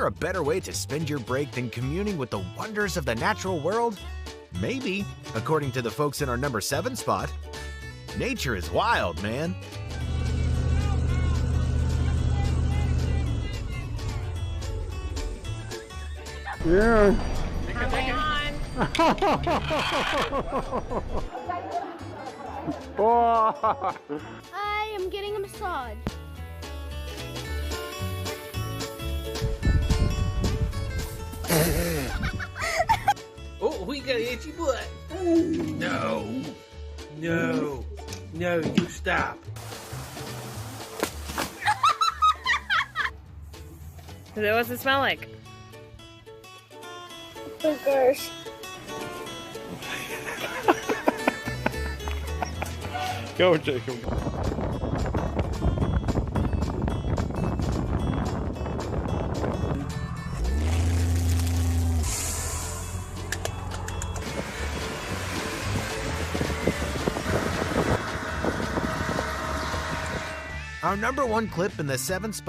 there a better way to spend your break than communing with the wonders of the natural world? Maybe, according to the folks in our number 7 spot. Nature is wild, man. Yeah. I am getting a massage. Oh, we got an itchy butt. No. No. No, you stop. What's it smell like? Boogers. Go, Jacob. Our number 1 clip in the 7th spot